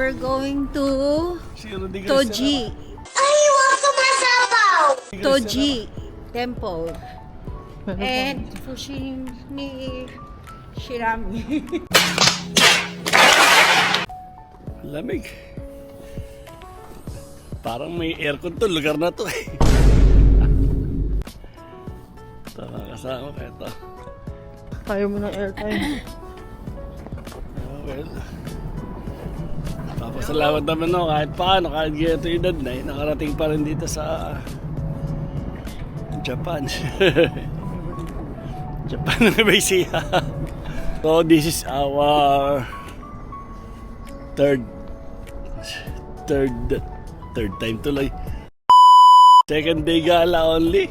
We're going to Toji. Toji Temple. And Fushimi Shirami. Lamig. Parang may aircon to, lugar na to eh. Ito, mga kasama ko ito. Kaya mo ng airtime. Well, papasalamat naman no, kahit paano, kahit ganito edad na eh, nakarating pa rin dito sa Japan. Japan na may siya. So this is our third time tuloy. Second day gala only.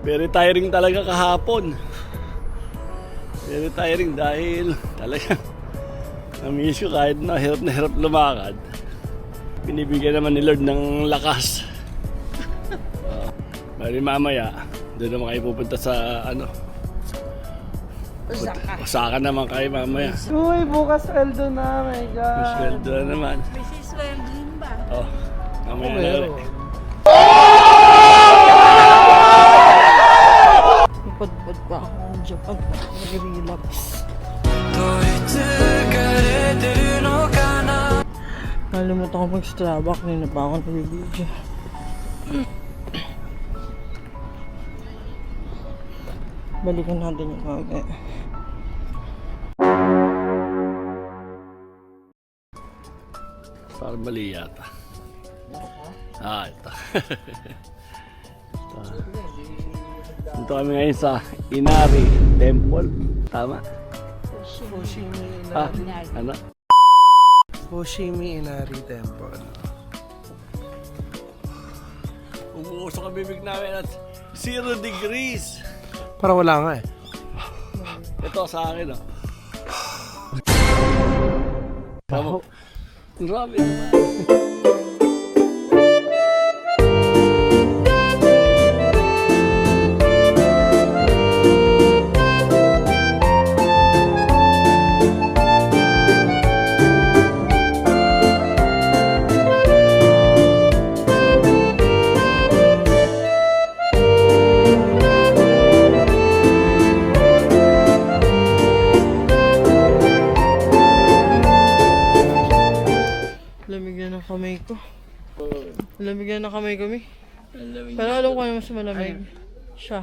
Very tiring talaga kahapon. Very tiring dahil talaga na-miss ko kahit na hirap lumakad. Binibigyan naman ni Lord ng lakas. Bali mamaya, doon naman kayo pupunta sa Osaka naman kayo mamaya. Uy, bukas sweldo na, my God. Sweldo na naman. May sisweldo yun ba? Oh, mamaya na ulit. Ipadpad pa ako ng Japan. Nag-relapse. Nalimutan ko mag-Starbucks. Kanina pa ako nag-video. Balikan natin yung mamaya. Parang mali yata. Ito. Ito kami ngayon sa Inari Temple. Tama? Fushimi Ano? Fushimi Inari Temple. Umuusok ang bibig namin at 0 degrees. Parang wala nga eh. Ito sa akin oh. Tama. Grabe naman. Lamig na ng kamay ko. Lamig na ng kamay ko, Mi. Pero alam ko na mas malamig siya.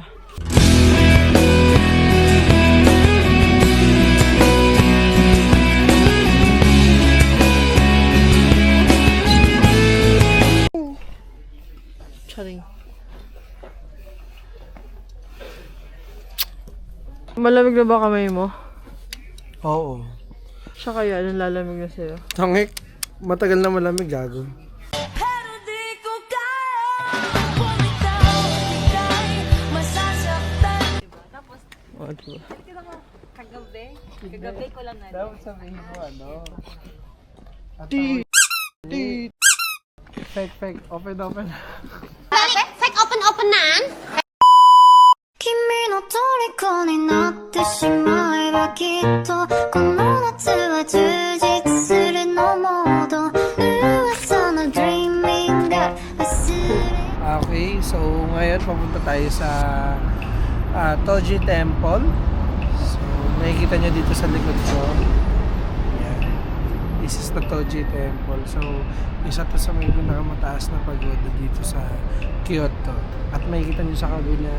Charing. Malamig na ba kamay mo? Oo. Siya kaya, anong lalamig na sa'yo? Tangik. Matagal na malamig, gago. Oh, diba? Kagabi ko lang na. Dapat sabihin mo ano? Fake. Open. Fake open なん君の虜になってしまえばきっとこの夏は充実するのモード噂の dreaming が忘れ Okay, so ngayon papunta tayo sa Toji Temple. So nakikita nyo dito sa likod ko. Yan. This is the Toji Temple. So isa to sa may pinakamataas na pagoda dito sa Kyoto. At makikita nyo sa kabila,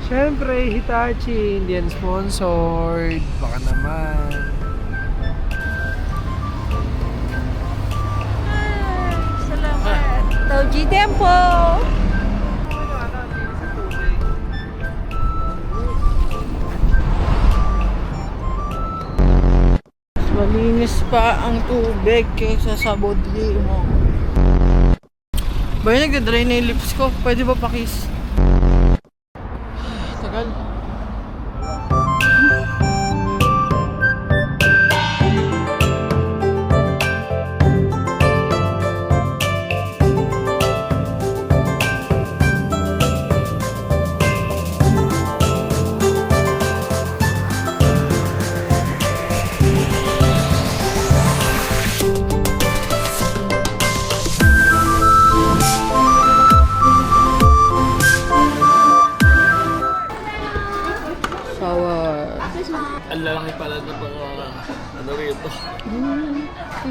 syempre Hitachi, hindi yan sponsored. Baka naman. Salamat. Toji Temple. Malinis pa ang tubig kaysa sa bodli mo. Ba yun, nagdadry na yung lips ko. Pwede ba pakis? Tagal.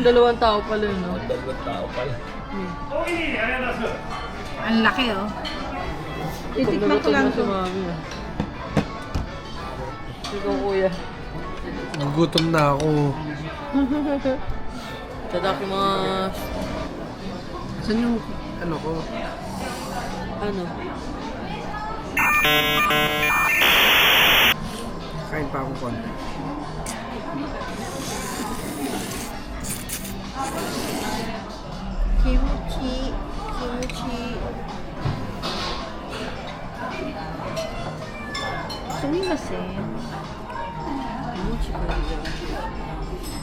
Dalawang tao pala yun, no? Dalawang tao pala. Ang laki oh. Titikman ko lang Si to. mami, ah. Ikaw, kuya. Nagutom na ako. Tadakimasu. Saan yung ano ko? Ano? Kain pa ako konti. Kimchi. Kimchi. Sumimasen.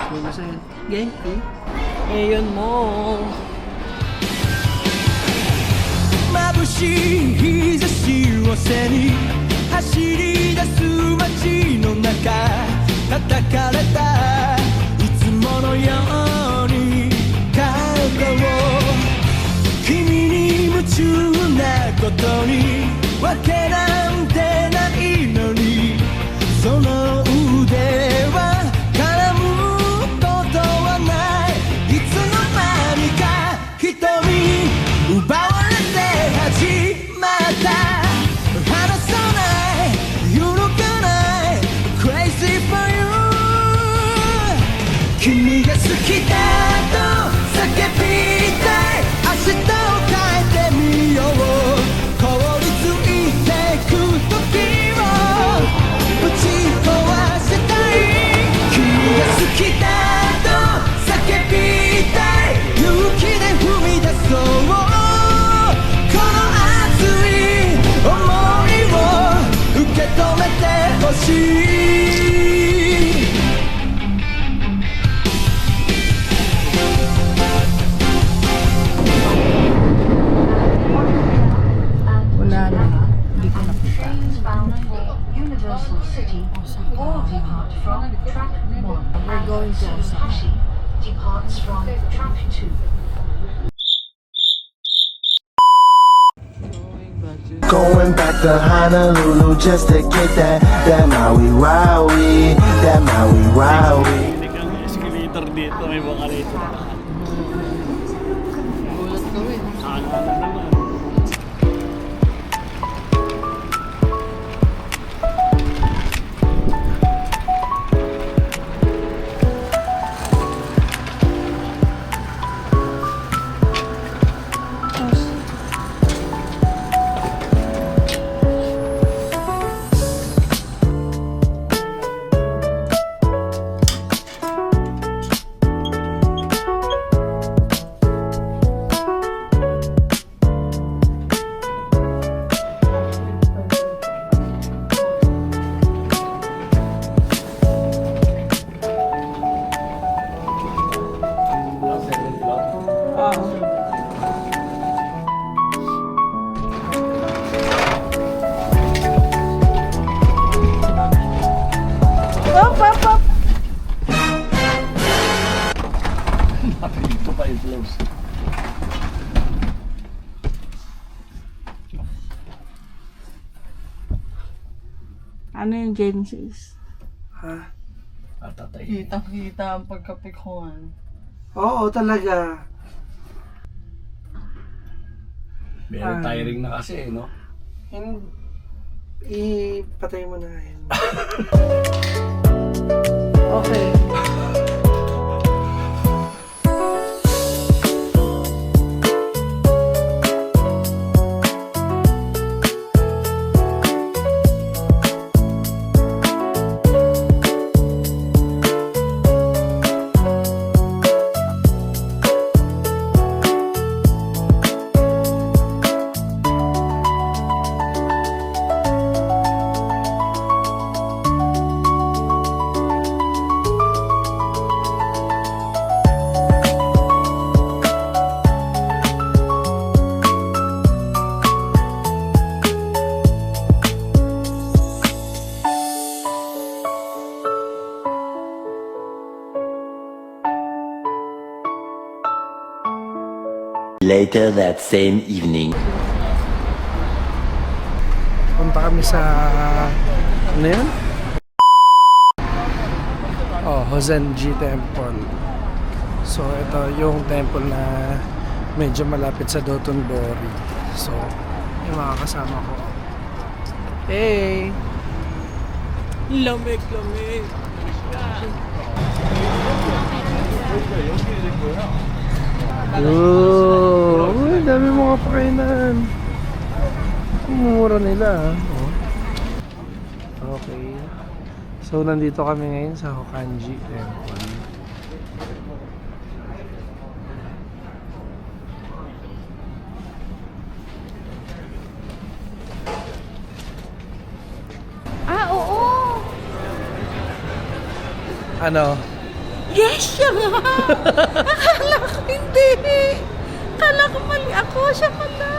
Sumimasen. Genki. Ngayon mo. 眩しい日差しを背に走り出す街の中叩かれたいつものように肩を君に夢中なことにわけなんてないのにその腕は絡むことはないいつの間にか瞳奪われて始まった離さない揺るがない Crazy for you 君が好きだと叫びたい明日を変えてみよう凍りついてく時をぶち壊したい君が好きだと叫びたい勇気で踏み出そうこの熱い想いを受け止めてほしい Wala na. Hindi ko nakita. Universal City or depart from track 1. We're going to Osaka. Departs from track 2. Going back to Honolulu just to get that Maui Wowie, that Maui Wowie. Hindi kang escalator dito, may mga rito. Gulat kami. Ano na naman. Up, up, up! Dito pa yung close. Ano yung Genesis? Ha? Tatatay. Kitang-kita ang pagkapikon. Oo, talaga. Meron tiring na kasi, no? Ipatay mo na yun. Okay. Later that same evening. Punta kami sa... Ano yun? Oh, Hozenji Temple. So ito yung temple na medyo malapit sa Dotonbori. So yung mga kasama ko. Hey! Lamig. Oh, uy, dami mga pakainan. Mura nila. Oh. Okay. So nandito kami ngayon sa Hokanji Temple. Oo. Ano? Yes, siya nga. Akala ko hindi. Akala ko mali ako. Siya pala.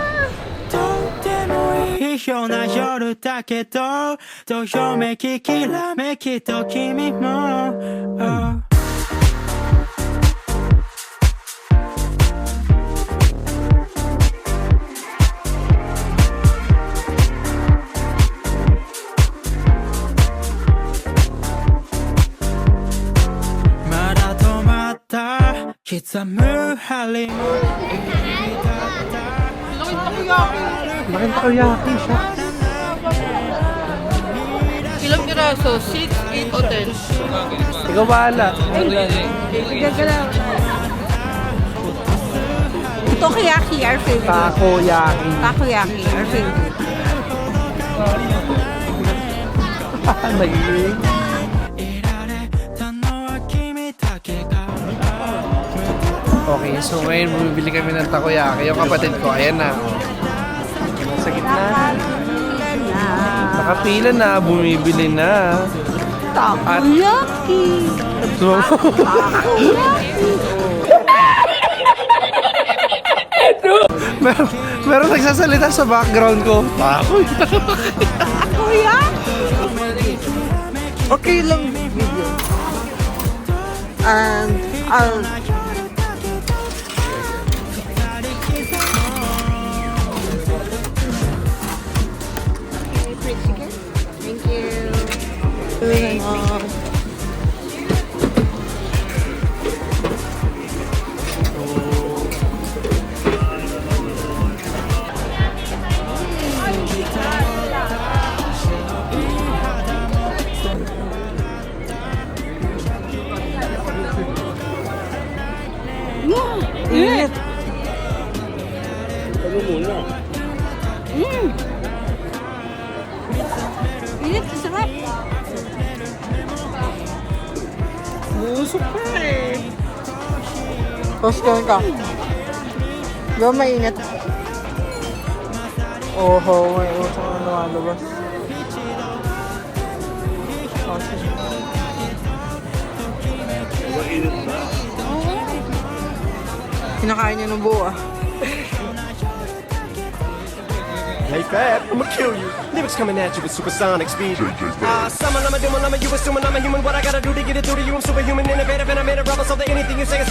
とってもいいような夜だけどどよめききらめきと君も、ohまだ止まった刻む針も Laking takoyaki siya. Ilang piraso? 6, 8 o 10? Ikaw bahala. Bigyan ka lang. Takoyaki, our favorite. Takoyaki. Takoyaki, our favorite. Naging. Okay, so ngayon bumibili kami ng takoyaki. Yung kapatid ko, ayan na. Sa gitna. Nakapila na, bumibili na. Takoyaki. meron nagsasalita sa background ko. Takoyaki. Okay lang video. And I'll Thank you. Init. Ano muna? Init, sarap. Busok pa eh. Tapos gawin ka. Di ba mainit? Oho, may usok na lumalabas. Mainit na. Kinakain niya ng buo ah. Hey Fab, I'ma kill you. Lyrics coming at you with supersonic speed. Summon, I'm a demon, I'm a you assuming I'm a human. What I gotta do to get it through to you? I'm superhuman, innovative, and I made a rubber so that anything you say is.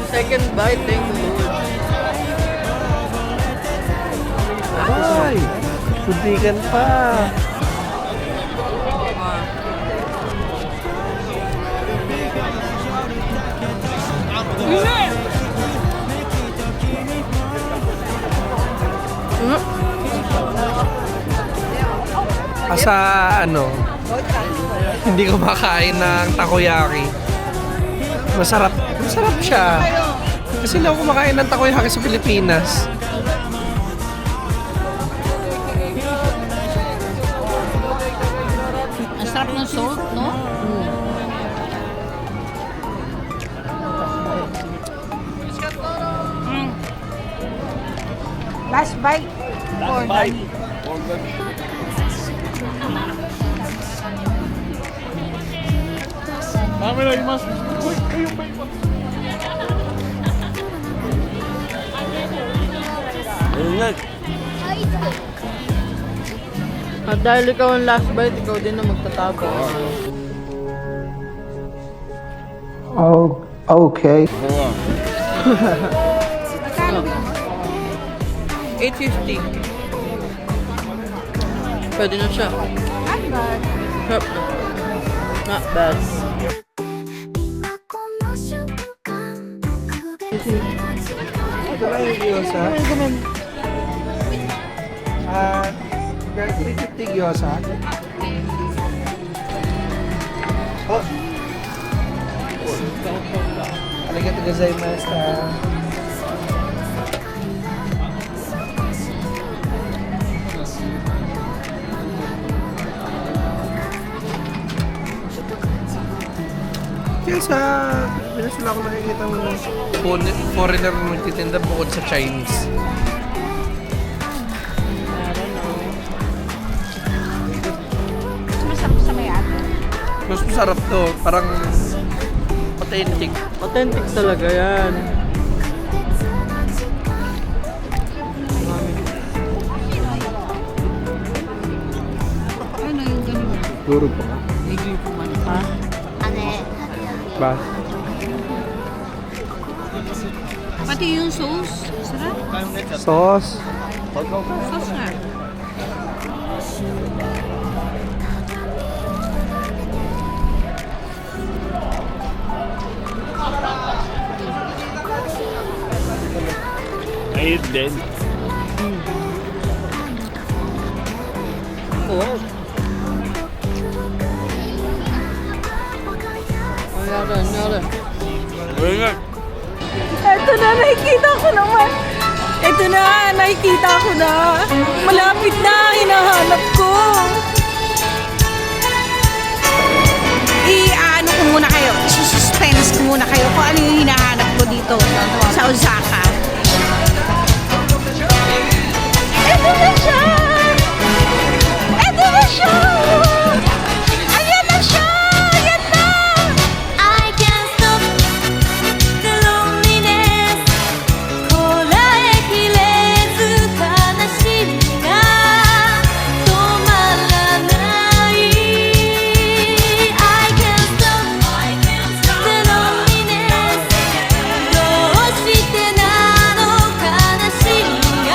Second bite, thank you Lord. Ay, kuntikan pa. Asa ano, hindi ko makain ng takoyaki. Masarap siya. Kasi hindi ako kumakain ng takoyaki sa Pilipinas. Ang sarap ng salt, no? Last bite. Last bite. Mami na imas. Uy, kayo pa imas. Ayun nga. At dahil ikaw ang last bite, ikaw din na magtatapos. Oh, okay. $8.50. Pwede na siya. Not bad. Not bad. Ito lang yung gyoza. At 350 gyoza. Oh! Arigatou gozaimashita. Kaya sa Pinas wala akong nakikita ng foreigner na nagtitinda bukod sa Chinese. Mas masarap to. Parang authentic. Authentic talaga yan. Duro pa. Ha? Ba? Pati yung sauce. Sarap. Sauce. Sauce nga. Ayun din. Oo. Nangyari. Eto na, nakikita ko naman. Eto na, nakikita ko na. Malapit na, hinahanap ko. I-ano ko muna kayo. Isususpense ko muna kayo kung ano yung hinahanap ko dito sa Osaka. Eto na siya! Eto na siya! Ayan na siya! Ayan na! I can't stop the loneliness こらえきれず悲しみが止まらない I can't stop the loneliness どうしてなの悲しみが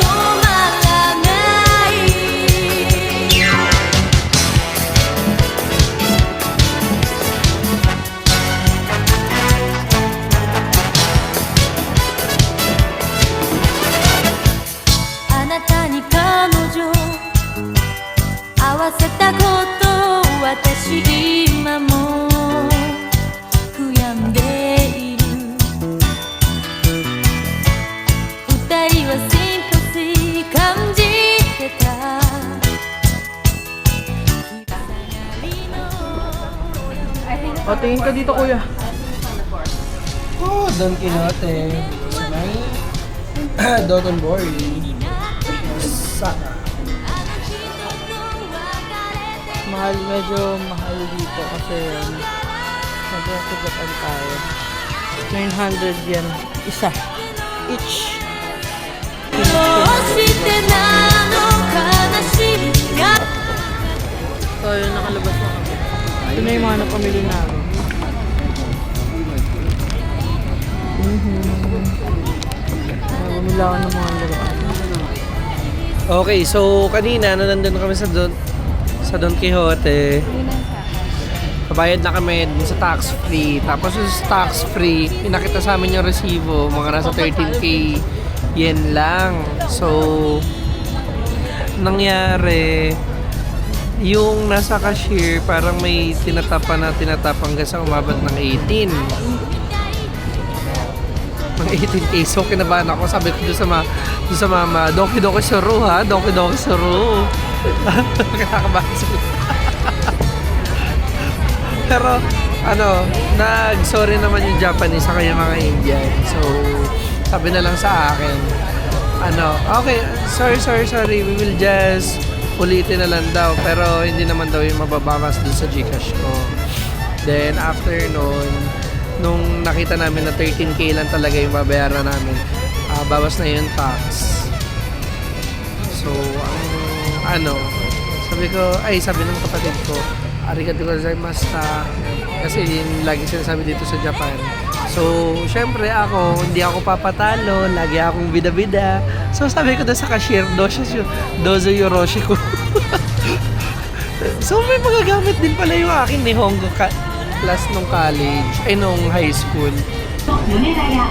止まらないあなたに彼女合わせたこと私今も悔やんでいる二人はシンパシー感じてた O, tingin ka dito, kuya. Oh, Don Quixote. Sa may Dotonbori. Osaka. Mahal, medyo mahal dito kasi nagkakagatan tayo. 900 yen. Isa. Each. どうしてなの悲しみが So, yun, nakalabas na kami. Ito na yung mga napamili namin. Bumili ako ng mga laruan. Okay, so kanina nandun kami sa Don Quixote. Pabayad na kami dun sa tax free. Tapos yung sa tax free, pinakita sa amin yung resibo, mga nasa 13k yen lang. So nangyari yung nasa cashier parang may tinatapa hanggang sa umabot ng 18. Mga 18k. So kinabahan ako. Sabi ko doon sa mama, Doki Doki Suru ha? Doki Doki Suru. Kinakabahan sila. Pero nag-sorry naman yung Japanese sa kanya mga Indian. So sabi na lang sa akin, okay, sorry, we will just ulitin na lang daw, pero hindi naman daw yung mababawas dun sa Gcash ko. Then after nung nakita namin na 13k lang talaga yung babayaran namin, bawas na yung tax. So sabi ng kapatid ko, arigato gozaimashita. Kasi yun lagi sinasabi dito sa Japan. So, syempre ako, hindi ako papatalo, lagi akong bida-bida. So, sabi ko doon sa cashier, dozo yoroshi ko. So, may magagamit din pala yung akin ni Hongo class nung college, ay nung high school. 米田屋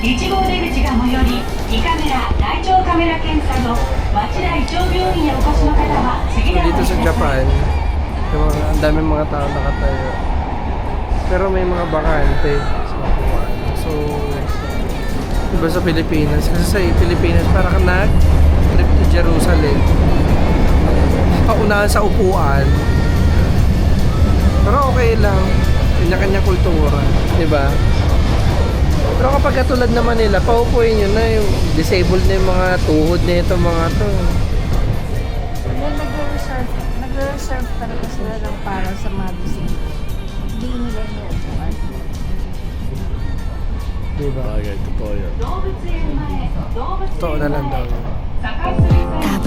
1号出口が最寄り胃カメラ大腸カメラ検査の町田胃腸病院へお越しの方は次の Dito sa Japan, ang dami mga tao nakatayo. Pero may mga bakante. So, iba sa Pilipinas. Kasi sa Pilipinas, para ka nag-trip to Jerusalem. Paunahan sa upuan. Pero okay lang. Kanya-kanya kultura. Diba? Pero kapag katulad naman nila, paupuin nyo na yung disabled na yung mga tuhod na ito mga to. Nag-reserve talaga sila ng para sa mga disabled. Hindi nila inuupuan. Diba? Bagay, totoo yan. Totoo na lang daw. 堺水産